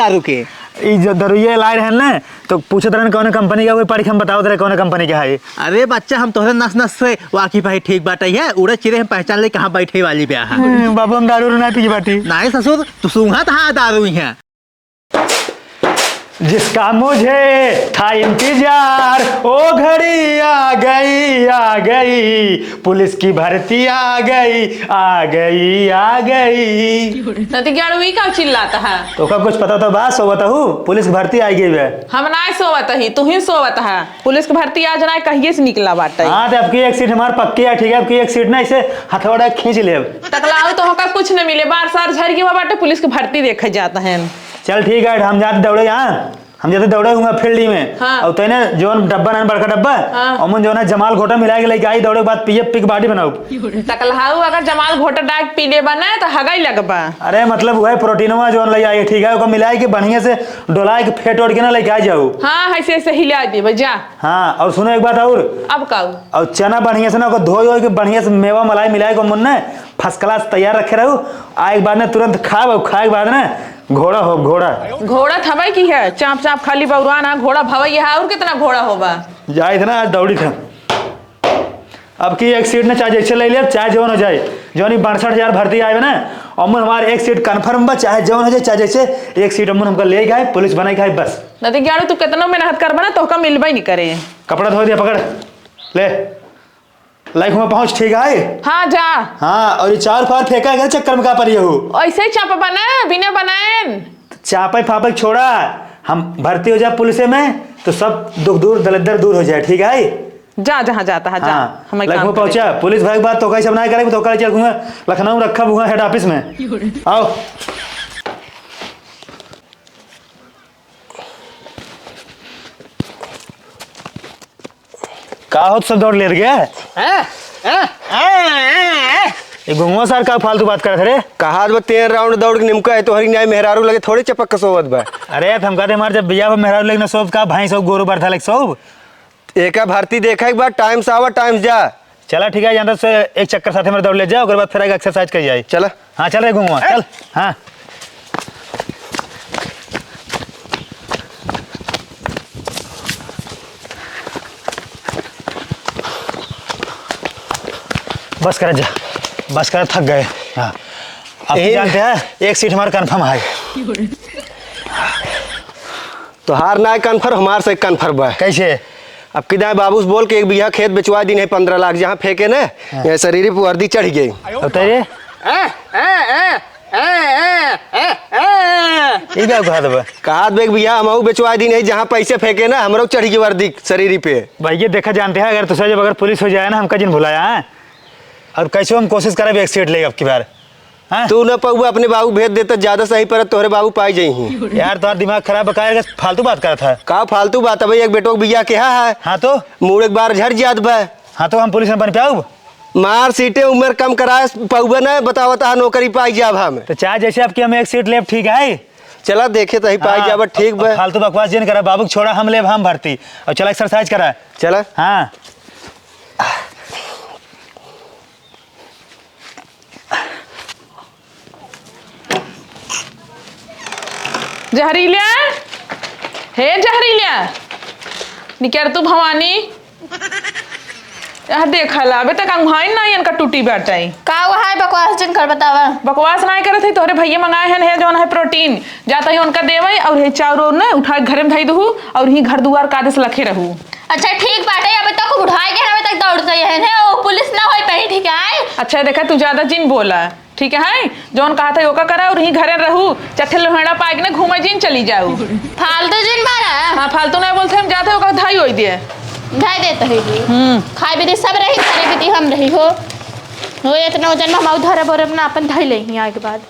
दारू के जो दरुइया लाए रहे ना तो पूछत रहे कौन कंपनी का, कोई पढ़ हम बताओ तेरे कौन कंपनी का है। अरे बच्चा हम तोहरे नस नस से वाकिफ है, ठीक बात है। उड़े चिरे हम पहचान ले कहाँ बैठे वाली ब्याह है। बाबू हम दारू ना पी बाटी। नहीं ससुर तू सूंघा था दारू है। जिसका मुझे था इंतजार वो घड़ी आ गई, पुलिस की भर्ती आ गई। नती ग्यारहवीं का चिल्लाता है तो का कुछ पता तो बात सोवत हूँ, पुलिस की भर्ती आई गई है। हम ना सोवत ही, तू ही सोवत है। पुलिस की भर्ती आज ना कहिए से निकला बाटे। हाँ तो आपकी एक सीट हमारे पक्की है, ठीक है। आपकी एक सीट ना इसे हथौड़ा खींच ले। तकलाऊ तो होकर कुछ न मिले, बार सार झर की बाटे पुलिस की भर्ती देखे जाता है। चल ठीक है, हम जाते दौड़े यहाँ, हम जाते दौड़े हुए फील्ड में। हाँ। और तेने जोन डब्बा ना बड़का डब्बा। हाँ। और जो ना जमाल घोटा मिला के लेके आई, दौड़े के बाद पिए पिक बाटी बनाओ। तकलाऊ अगर जमाल घोटा डाक पीले बने तो हगाई लगबा। अरे मतलब वह प्रोटीनवा जोन ले आई, ठीक है। उसको मिला के बढ़िया से डोला के फेट ओट के ना लेके आ जाओ। हाँ ऐसे ऐसे हिला दे जा। हाँ और सुनो एक बात और, अब कहू और चना बढ़िया से ना धो के बढ़िया से मेवा मलाई मिलाए को मुन्ना फर्स्ट क्लास तैयार रखे रहू। आए के बाद ना तुरंत खाओ, खाए के बाद ना घोड़ा हो घोड़ा थवाई की है, चाप चाप खाली बउरा ना घोड़ा भवई है। और कितना घोड़ा होगा जाए थे ना दौड़ी था। अब की एक सीट ने चाहे जैसे ले लिया, चाहे जवन हो जाए। जवन 62,000 भर्ती आए ना, अमन हमारे एक सीट कन्फर्म बा, चाहे जवन हो जाए चाहे जैसे एक सीट अमन हमको ले गए, पुलिस बनाई खाए बस। नती ग्यारह तू कितना मेहनत कर बना तो मिलबा ही नहीं करे। कपड़ा धो दिया, पकड़ ले लाइफ में पहुंच, ठीक है। हाँ जा। हाँ और ये चार फार फेंका है चक्कर में का पर हो ऐसे ही चापा बना बिना बनाए चापा फापा छोड़ा। हम भर्ती हो जाए पुलिस में तो सब दुख दूर दलिद्र दूर हो जाए, ठीक है। जा जहाँ जाता है जा। हाँ, लखनऊ पहुंचा पुलिस भाई बात तो कैसे बनाए करेंगे तो कल चलूंगा लखनऊ रखा हुआ हेड ऑफिस में। आओ का हो सब दौड़ ले गया। ये गुंगवा सर का फालतू बात कर रे। कहा 13 राउंड दौड़ के निमका है तो हरी न्याय मेहरारू लगे थोड़ी चपक का सोवत बा। अरे हम कहते हमारे जब बिया मेहरारू लगे ना सोब का भाई सब गोरू बरथा लग सोब एका भर्ती देखा एक बार टाइम से आवा टाइम से जा। चला ठीक है, जानता से एक चक्कर साथ में दौड़ ले जाओ, उसके बाद फिर एक्सरसाइज कर जाए। चला हाँ चल रहे घूमवा चल। हाँ बस कर जा, बस कर, थक गए। हाँ अब जानते हैं एक सीट हमारा कंफर्म है। तो हार ना कन्फर्म हमार से कन्फर्म बा। कैसे अब किदा बाबू बोल के 1 बीघा खेत बेचवा दी है 15 लाख, जहाँ फेंके ना यहाँ शरीर पर वर्दी चढ़ गई। तेरे कहा 1 बीघा हम बेचवा दी नहीं, जहाँ पैसे फेंके ना हमरो चढ़ गई वर्दी शरीर पे। भाई ये देखा जानते हैं, अगर तुझे जब अगर पुलिस हो जाए ना हमका जिन भुलाया है और कैसे हम कोशिश करें एक सीट लेगा अब की बार। हाँ? तू न पाऊ अपने बाबू भेज देता ज्यादा सही पर तोहरे बाबू पाई जाई। यार तुम्हारा दिमाग खराब है, फालतू बात कर था। का फालतू बात है भाई, एक बेटो बिया के है। हाँ तो मूड एक बार झड़ जात बा। हाँ तो हम पुलिस में बन पाऊ मार सीटें उम्र कम कराए पौबा ना बतावता नौकरी पाई जाब हम। तो चाहे जैसे आपकी हम एक सीट ले, ठीक है। चला देखे तो ही पाई जाब, ठीक बा। फालतू बकवास जिन करा, बाबू छोड़ा हम ले हम भर्ती और चला एक्सरसाइज करा। चला हाँ जहरीलिया हे जहरीलिया निकर तू भवानी यह देखा ला अबे तक अंगहाई ना इनका टूटी बैठाई का है बकवास जिन कर बतावा। बकवास ना करे थे तोरे भैया मंगाए हैं है जोन है प्रोटीन जाता ही उनका देवई और हे चाउर ना उठा घर में धई दहू और ही घर दुआर कादे से लखे रहू। अच्छा ठीक बाटे, अबे तक उठाए के अबे तक दौड़ गए हैं वो पुलिस ना होई पही, ठीक है। अच्छा देखा तू ज्यादा जिन बोला, ठीक है। जोन कहा था योगा करा और ही घरे रहू, चट्ठे लोहेड़ा पाइक ने घूमे जिन चली जाऊ। फालतू जिन मारा। हाँ फालतू नहीं बोलते, हम जाते हो धाई होई दिए धाई देते ही खाए भी सब रही खाने भी हम रही हो इतना वजन में हम उधर बोरे अपना अपन धाई ले ही आए के बाद।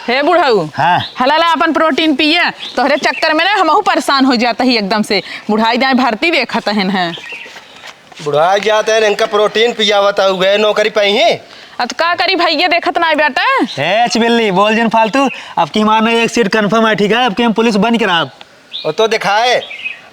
हे बुढ़ाऊ हाँ हलाला अपन प्रोटीन पिए तोहरे चक्कर में ना हमहू परेशान हो जाता ही एकदम से। बुढ़ाई दाएं भर्ती देखत है बुढ़ा जाते हैं इनका प्रोटीन पियावता हुए नौकरी पाई है। अब का करी भैया देखत ना बेटा। एच बिल्ली बोल जिन फालतू, अब की मानो एक सीट कंफर्म है, ठीक है। अब की हम पुलिस बन के रहा और तो दिखाए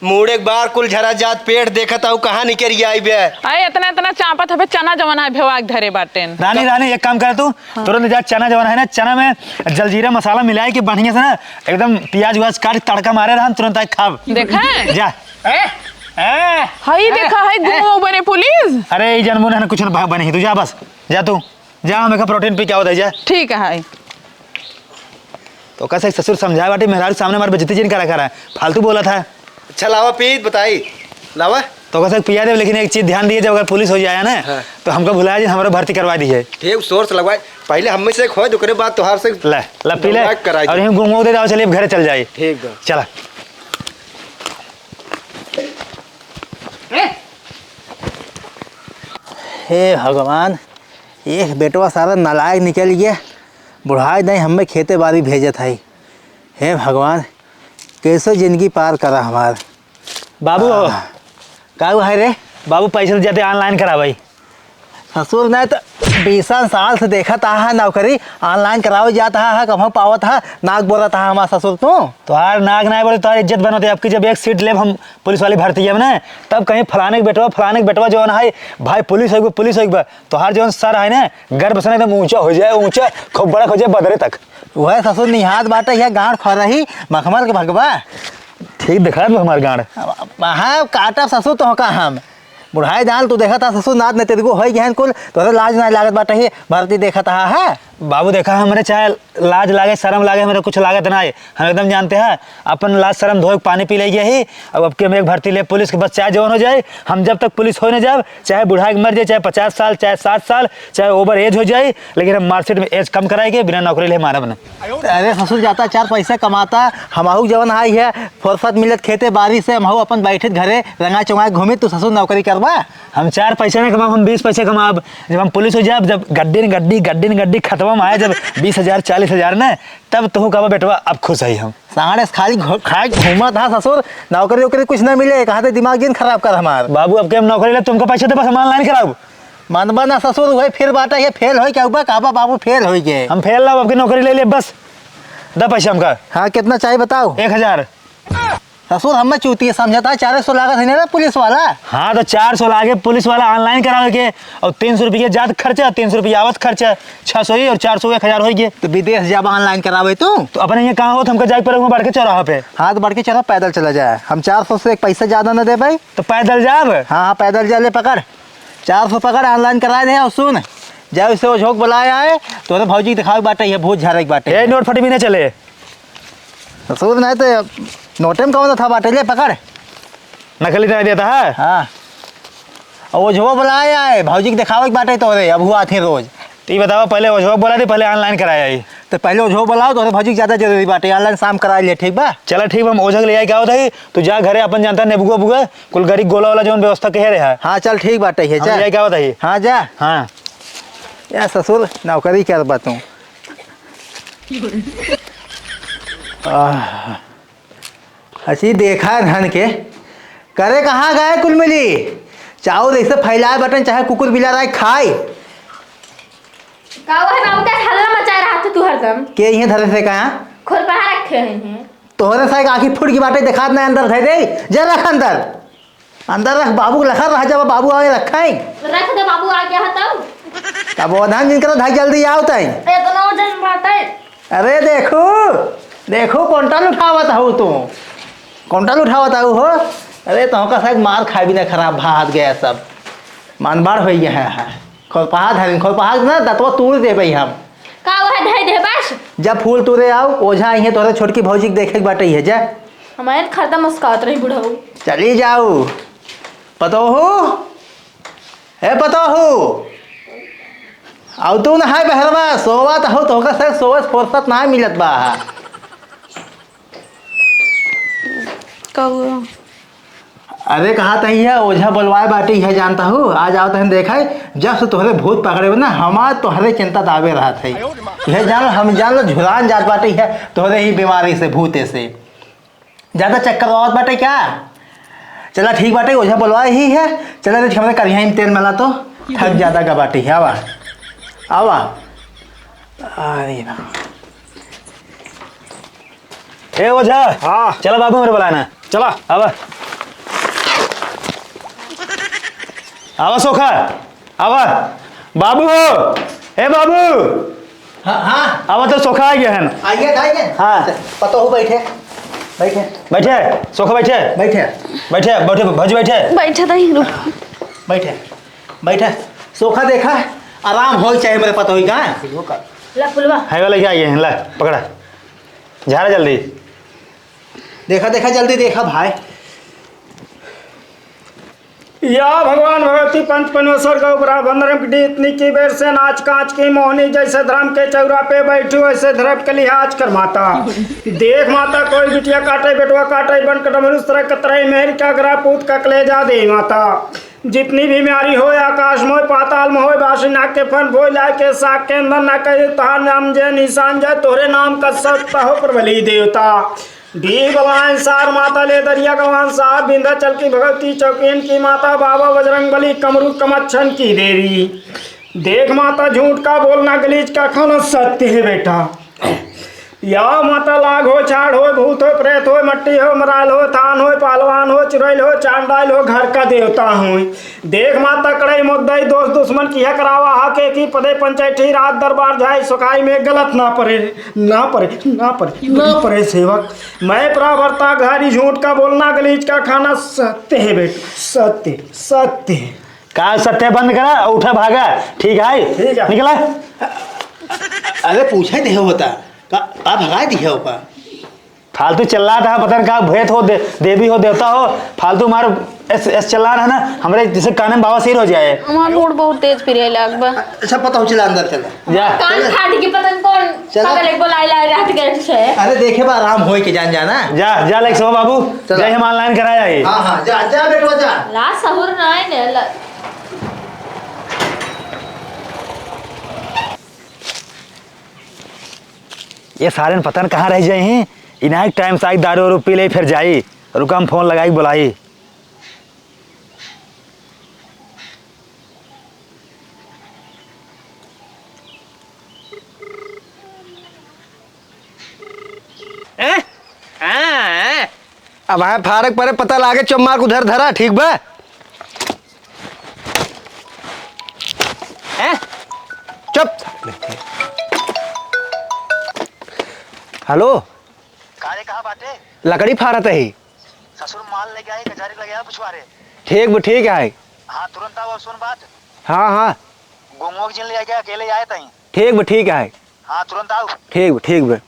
मूड एक बार कुल झरा जात पेट देखत हूँ कहाँ निकल आई बे। अरे इतना इतना चापत हबे चना जवना भेवाक धरे बाटेन। रानी रानी एक काम कर तू तुरंत जा चना जवान है ना चना में जलजीरा मसाला मिलाए के बढ़िया से ना एकदम प्याज व्याज काट तड़का मारे रहा तुरंत आके खाब। देखा जा हई देखा हई गुमो बने पुलिस। अरे ये जनमून है ना कुछ ना बने तू जा बस जा तू जा हमें प्रोटीन पी के आओ जा। ठीक है हई तो कैसे ससुर समझाया बाटी मेहरारू सामने हमारे बेइज्जती जिन करा है फालतू बोला था। अच्छा लावा पी बताई लावा। तो कैसे पिया दे लेकिन एक चीज ध्यान दिए जब अगर पुलिस हो जाए ना हाँ। तो हमको बुलाया जी हमारा भर्ती करवा दीजिए। ठीक सोर्स लगवाए पहले हम में से खोज दुकरे बाद तोहार से ला पी ले और यहीं घूमो दे जाओ चलिए घर चल जाए। ठीक बा चला हे भगवान एक बेटवा सारा नालायक निकल गया बुढ़ाई नहीं हमें खेते बाड़ी भेजत है। हे भगवान कैसे जिंदगी पार करा हमार। बाबू का है रे बाबू पैसे जाते ऑनलाइन करा भाई। ससुर ने तो 20 साल से देखा था नौकरी ऑनलाइन करावे जाता है कहाँ पावत है नाक बोला था हमारा ससुर तो हार नाक ना बोले तुम्हारी इज्जत बनोते आपकी जब एक सीट ले हम पुलिस वाली भर्ती है ना तब कहीं फलाने के बेटवा जो है भाई पुलिस होगी तो हार जो सर है ना गर्भ से एकदम ऊंचा हो जाए ऊंचा खूब बड़ा हो जाए बदरे तक। वह ससुर निहात बाटे है गाँठ खा रही मखमल के भगवा ठीक दिखा दो हमारे गाँड हाँ काटा ससुर तो का हम बुढ़ाई दाल तू देखा था ससुर नाथ ने तेरे को हो गया कुल तो लाज ना लागत बाटे ही भर्ती देखा था है बाबू देखा हमारे चाहे लाज लागे शर्म लागे हमारे कुछ लागत ना है हम एकदम जानते हैं अपन लाज शर्म धोए पानी पी लेंगे ही अब के हम एक भर्ती ले पुलिस के बस चाहे जवान हो जाए हम जब तक पुलिस हो न जाए चाहे बुढ़ाई मर जाए चाहे 50 साल चाहे 60 साल चाहे ओवर एज हो जाए लेकिन हम मार्कशीट में एज कम कराएंगे बिना नौकरी ले हमारा बना। अरे ससुर जाता 4 पैसा कमाता हमाहू जवन आई है फुर्सत मिलत खेते बाड़ी से हमहू अपन बैठे घरे रंगा चुंगा घूमे तू ससुर नौकरी करवा। हम 4 पैसे नहीं कमाब हम 20 पैसे कमाब जब हम पुलिस हो जाए जब गड्डी खतवा में आए जब 20,000 40,000 ना तब तो कहा बेटवा अब खुश है हम साढ़े खाली खाए घूमा था ससुर नौकरी वोकरी कुछ ना मिले कहा दिमाग जिन खराब कर हमार। बाबू अब के हम नौकरी ले तुमको पैसे दे बस हम ऑनलाइन कराब मनबा ना ससुर हुए फिर बाटा ये फेल हो क्या हुआ काबा बाबू फेल हो गए हम फेल लाओ आपकी नौकरी ले ले बस दे पैसे हमका। हाँ कितना चाहिए बताओ। 1000 ससुर हमें चूती है समझता है 400 लागत है ना पुलिस वाला। हाँ तो 400 लागे पुलिस वाला ऑनलाइन करा के और 300 रुपये ज्यादा खर्चा 300 रुपये आवत खर्चा 600 ही और 400 1000 हो गए तो विदेश जब ऑनलाइन करावे तो अपने ये कहाँ हो तो हमको जाके पर बढ़ के चौराहा पे। हाँ तो बढ़ के चलो पैदल चला जाए हम 400 से एक पैसा ज्यादा ना दे भाई। तो पैदल जाब हाँ पैदल जा ले पकड़ 400 पकड़ ऑनलाइन करा दे और सुन जब इसे वो झोंक बुलाए आए तो भौजी दिखाओ बाटे ये भूत झारे बाटे ये नोट फटी भी नहीं चले ससुर नहीं तो नोटे में कौन था बाटे ले पकड़ नकली नहीं देता है। हाँ और वो झो बुलाए आए भौजी के दिखावे बाटे तो रे अब हुआ थे रोज तो ये बताओ पहले वो झोंक बोला थी पहले ऑनलाइन कराया ही तो पहले वो झो बुलाओ तो भौजी ज्यादा जरूरी बाटे ऑनलाइन शाम करा ले ठीक बा। चलो ठीक हम ओझक ले आए क्या होता है तो जा घरे अपन जानता नेबुआ बुआ कुल गरीब गोला वाला जो व्यवस्था कह रहे हैं। हाँ चल ठीक बाटे है जा क्या होता है। हाँ जा हाँ या ससुर नौकरी कर बातू अच्छी देखा है धन के करे कहाँ गए कुल मिली चाहो ऐसे फैलाए बटन चाहे कुकुर बिला रहा खाए का वह बाबू का हल्ला मचा रहा था तू हरदम के ये धरे से कहा खोल पहा रखे हैं तोहरे से आखिर फुट की बाटे दिखा ना अंदर थे दे जा रख अंदर रख बाबू को लखा रहा जब बाबू आए रखा रख दे बाबू आ गया तब तब वो धान जिनका धाई जल्दी आओ तई इतना वजन बात है। अरे देखो कौंटल उठावत हो तू कौंटल उठावत हो अरे तो का शायद मार खाए भी ना खराब भात गया सब मानबाड़ हो गया है खोलपहा धरिन खोलपहा ना दतवा तोड़ दे भाई हम का वह धै दे बस जब फूल तुरे आओ ओझा आई है तोरे छोटकी भौजी के देखे के बाटे है जा हमारे खरदा मुस्कात रही बुढ़ऊ चली जाओ पतो हो है पतो हो अब तू नहाय बहरवा सोवा तो का शायद सोवत फुर्सत ना मिलत बा कब अरे कहा तही है ओझा बोलवाए बाटी है जानता हूँ आज आओ तहन देखा जब से तोहरे भूत पकड़े ना हमार तोहरे चिंता दावे रहा थे यह जान हम जान लो झुरान जात बाटी है तोहरे ही बीमारी से भूते से ज़्यादा चक्कर आवत बाटे क्या चला ठीक बाटे ओझा बोलवाए ही है चला देख हमारे करिया में तेल मिला तो थक ज़्यादा का बाटी है आवा आवा अरे ए ओझा हाँ चलो बाबू मेरे बुलाना चला अब आवा सोखा आवा बाबू हो ए बाबू हाँ हाँ आवा तो सोखा आ गया है आइए आइए। हाँ। पता हो बैठे बैठे बैठे सोखा बैठे बैठे बैठे बैठे भज बैठे बैठे नहीं रुक बैठे बैठे। सोखा देखा आराम हो चाहे मेरे पता हुई कहाँ है वाला क्या ये ला पकड़ा झाड़ा जल्दी देखा देखा जल्दी देखा भाई। या भगवान भगवती पंच परमेश्वर गौबरा बंदरम की इतनी की बेर से नाच कांच की मोहनी जैसे धर्म के चौरा पे बैठी वैसे धर्म के लिहाज कर माता देख माता कोई बिटिया काटे बेटवा काटे बन कट मनुष्य तरह कतरे मेहर का ग्रह पूत का कलेजा दे माता जितनी भी बीमारी हो आकाश मोह पाताल मोह बासी नाक के फन भोय लाए के साग के अंदर न कहे तहार नाम जय निशान जय तोरे नाम का सत्ता हो प्रबली देवता डी भगवान सार माता ले दरिया गवान साहब बिंदा चल की भगवती चौकीन की माता बाबा बजरंग बली कमरू कमच्छन की देवी देख माता झूठ का बोलना गलीच का खाना सत्य है बेटा या माता लाग हो छाड़ हो भूत हो प्रेत हो मट्टी हो मराल हो थान हो पहलवान हो चुड़ैल हो चांडाल हो घर का देवता हो देख माता कड़ई मुद्दई दोस्त दुश्मन की है करावा हाके की पदे पंचायती रात दरबार जाए सुखाई में गलत ना पड़े ना पड़े ना पड़े ना पड़े सेवक मैं प्रावर्ता घारी झूठ का बोलना गलीच का खाना सत्य है बेटा सत्य सत्य है का सत्य बंद करा उठा भागा ठीक है निकला अरे पूछे दे होता का भगा दिया ऊपर फालतू चिल्ला था पता नहीं का भेद हो देवी हो देवता हो फालतू मारो ऐसे चिल्ला रहा ना हमारे जैसे कान में बाबा सिर हो जाए हमारा मूड बहुत तेज फिर लगभग अच्छा पता हो चला अंदर चला जा कान फाड़ के पता कौन पागल एक बोला ला रात के से अरे देखे बा आराम होए के जान जाना जा जा लाइक सो बाबू चलो। जय हम ऑनलाइन कराया ये हाँ हाँ जा जा बेटवा जा। ला सहूर ना है ने ये सारे पता नहीं कहाँ रह जाए हैं इन्हें टाइम से आई दारू वारू पी ले फिर जाई रुका हम फोन लगाई बुलाई अब वहाँ फारक परे पता लागे चम्मार को उधर धरा ठीक बा चुप हेलो कारे कहाँ बाटे लकड़ी फारत है ससुर माल लेके आए कचहरी लगे पुछवारे ठीक है हाँ तुरंत आओ सुन बात हाँ हाँ गोंगो जिन ले आके अकेले आए तई ठीक है हाँ तुरंत आओ ठीक बे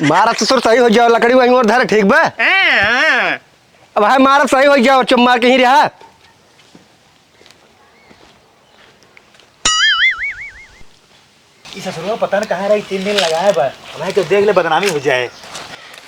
मारा ससुर सही हो जाओ लकड़ी वहीं और धर ठीक बा अब है मारा सही हो जाओ चम्मार कहीं रहा ससुर पता नहीं कहाँ रही 3 दिन लगाए बा भाई तो देख ले बदनामी हो जाए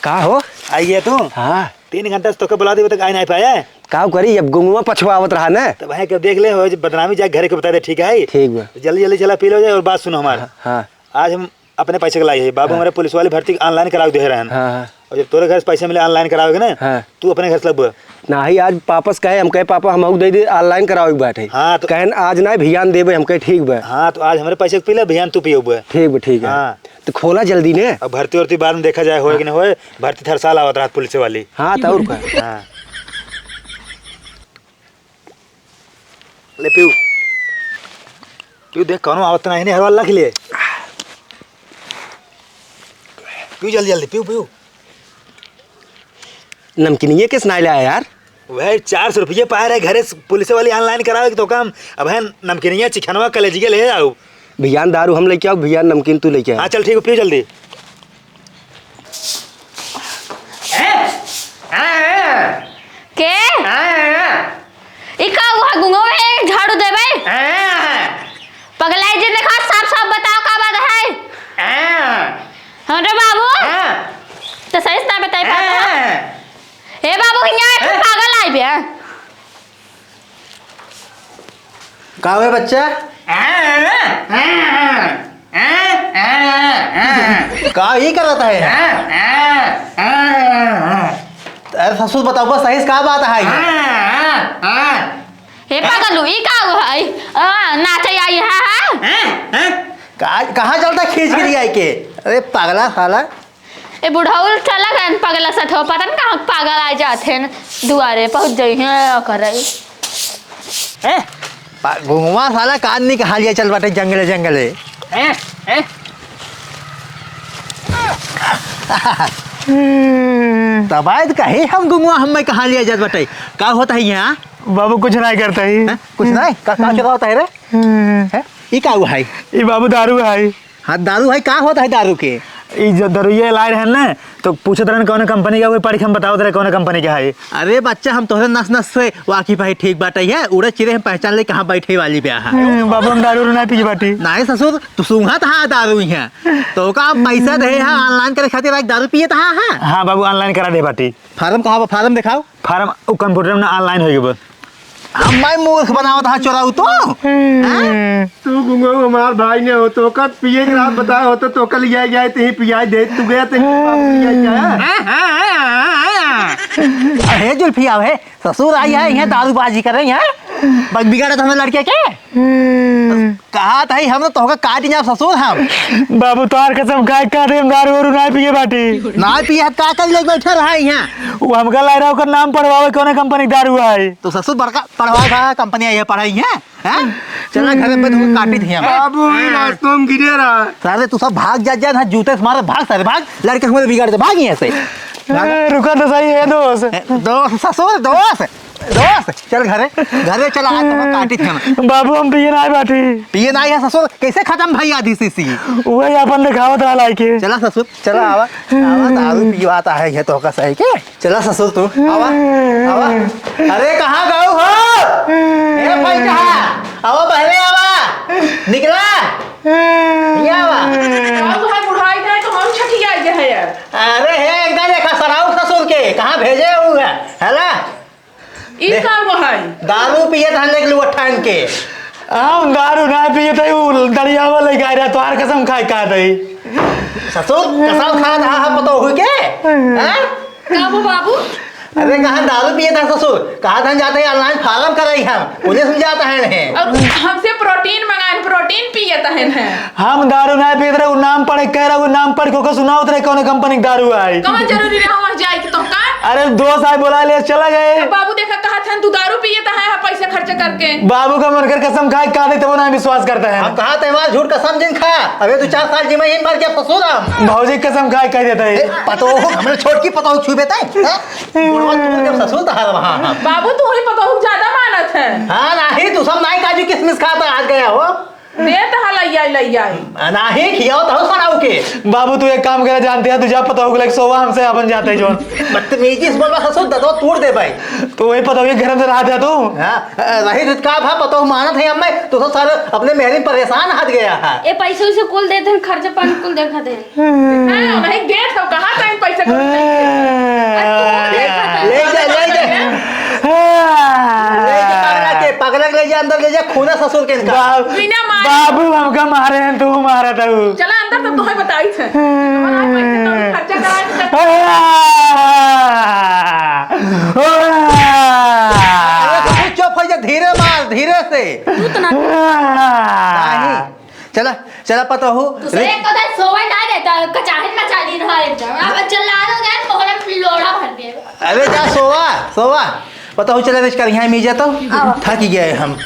का हो आइए तू हाँ 3 घंटा से तो बुला दी तक आ नहीं पाया का करी अब गुंगुआ पछुआवत रहा ना तो भाई क्या देख ले हो बदनामी जाए घर के बता दे ठीक है ठीक बा जल्दी जल्दी चला पी लो जाए और बात सुनो हमारा हाँ आज हम अपने पैसे के लाई है बाबू हमारे पुलिस वाली भर्ती ऑनलाइन करा दे रहे हैं हाँ और जब तोरे घर से पैसे मिले ऑनलाइन कराओगे ना हाँ। तू अपने घर से लब ना ही आज पापस कहे हम कहे पापा हम दे दे ऑनलाइन कराओ बैठे हाँ, तो- कहन आज ना भियान देबे हम कहे ठीक बा हाँ तो आज हमारे पैसे पी ले भैया तू पियो ठीक है हाँ। तो खोला जल्दी ने अब भर्ती वर्ती बाद में देखा जाए होए कि नहीं होए भर्ती हर साल आवत रहा पुलिस वाली हाँ तो और का हाँ ले पियो पियो देख कौन आवत नहीं हर वाला के लिए पियो जल्दी जल्दी पियो पियो नमकीनिए किस ना लाया यार वह 400 रुपये पाए रहे घरे पुलिस वाली ऑनलाइन करावे तो काम अब है नमकीनिया चिकनवा कलेजिए ले आओ भियान दारू हम लेके आओ भियान नमकीन तू लेके आ हाँ चल ठीक है पियो जल्दी के इका हुआ गुंगो में झाड़ू दे भाई पगलाई जी देखा साफ साफ बताओ का बात है अरे बाबू तो सही से बताई पाता हे बाबू हिया पागल आई बे का हुआ बच्चा का ही कर रहा है अरे ससुर बताओ बस सही से का बात है हे पागल ई का हुआ है नाचे आई है कहाँ चलता खींच के लिए आई के अरे पागला साला ए बुढ़ाऊ चला गए पगला सठ हो पता नहीं कहाँ पागल आ जाते हैं दुआरे पहुंच जाई हैं कर रही गुंगवा साला कान नहीं कहा लिया चल बाटे जंगले जंगले तबायद कहे हम गुंगवा हमें कहा लिया जात बाटे का होता है यहाँ बाबू कुछ नहीं करता ही कुछ नहीं का क्या होता है रे हैं? ये का हुआ है ये बाबू दारू है हाँ दारू है का होता है दारू के ये जो दरुइया लाए रहन ना तो पूछत रहन कौन कंपनी का कोई पढ़ी हम बताओ रहे कौन कंपनी का है अरे बच्चा हम तोहरे नस नस से वाकिफ है ठीक बात है उड़े चिरे हम पहचान ले कहाँ बैठे वाली पे बाबू हम दारू नहीं पी बाटी नहीं ससुर तू सुंघत हाँ दारू है तो का पैसा दे है ऑनलाइन करे खातिर एक दारू पिए हाँ हाँ हाँ बाबू ऑनलाइन करा दे बाटी फार्म कहाँ फार्म दिखाओ फार्म कंप्यूटर में ऑनलाइन होगी बस मैं मूर्ख बनावत हाँ चोराऊ तो तू गुंगो हमार भाई ने हो तो कब पिए के रात बताया हो तो कल लिया जाए तो ही पिया दे तू गया तो अरे जुल्फी आओ है ससुर आई है यहाँ दारूबाजी कर रही है बग बिगाड़ा तो हमें लड़के के कहा था हम तो काट दिया ससुर हम बाबू तोहार कसम खाए का दे हम दारू वारू नहीं पिए बाटी ना पिए का कर ले बैठे रहा है यहाँ वो हमका ला रहा ओकर नाम पढ़वावे कौन कंपनी दारू है तो ससुर बड़का पढ़वा का कंपनी आई है पढ़ाई है चला घर पे तुम काटी थी हम बाबू रास्तों में गिरे रहा सारे तू सब भाग जा ना जूते से मारे भाग सारे भाग लड़के से बिगाड़ दे भाग यहाँ से रुका तो सही है दोस्त दोस्त ससुर दोस्त दोस्त चल घरे घरे चला आज तो काटी थी हम बाबू हम पिए नहीं बाटी पिए नहीं है ससुर कैसे खत्म भाई आधी सी वही अपन दिखावत रहा लाइके चला ससुर चला आवा आवा दारू पीवाता है ये तो का सही के चला ससुर तू आवा आवा अरे कहाँ गए हो ए भाई कहाँ आवा बहरे आवा निकला ये आवा अब है बुढ़ाई जाए तो हम छठिया जे है यार अरे है एकदम देखा सराउ ससुर के कहाँ भेजे हुए है ना ई का वो है दारू पिए था लेके लुट्ठान के हम दारू नहीं पिए थे वो दरियावा ले गए रहा तोहार कसम खाए का दई ससुर कसम खा रहा है पता हुई के हैं काबू बाबू अरे कहाँ दारू पिए था ससुर कहाँ था जाते हैं ऑनलाइन फार्म कर रही हम मुझे समझाता है नहीं और हमसे प्रोटीन मंगाए प्रोटीन पिए तहन है हम दारू नहीं पिए थे वो नाम पढ़ कह रहा वो नाम पढ़ को सुनाओ थे कौन कंपनी की दारू है कौन जरूरी रहा वहाँ जाए कि तो का अरे दोस्त आए बोला ले चला गए बाबू देखा कहा था तू दारू पिए था है पैसे खर्च करके बाबू का मरकर कसम खाए का दे तो वो नहीं विश्वास करता है अब कहा त्योहार झूठ कसम जिन खा अबे तू 4 साल जिम्मे ही मर गया ससुर हम भौजी कसम खाए कह देता है पतो हमने छोड़ की पतो छू बेता है ससुर था वहाँ बाबू तू ही पता हो ज्यादा मानत है हाँ नहीं तू सब नहीं काजू किसमिस खाता आज गया हो दे तो लैया नहीं खियाओ तो सनाऊ के बाबू तू एक काम करे जानते हैं तुझे पता होगा सोवा हमसे अपन जाते हैं जोन बदतमीजी इस बोल ससुर दो तोड़ दे भाई तो वही पता होगा घर में रहा था तू रही रितका भा पतो मानत है हमें तो सारे अपने मेहरी परेशान हट गया है ए पैसे से कुल देते हैं खर्चा पानी कुल देखा दे हां नहीं दे तो कहां टाइम पैसा ले जा पगला ले जा अंदर ले जा खूना ससुर के इनका बिना मारे बाबू हमका मारे हैं तू मारा था चला अंदर तब तुम्हें बताई थे खर्चा चुप हो जा धीरे मार धीरे से चला चला पता हो एक कदा सोवे ना देता कचाहट मचा दी रहा एकदम अब चला दो गए मोहरा लोड़ा भर दे अरे जा सोवा सोवा पता हो चला कर यहाँ मिल जाता थक गए हम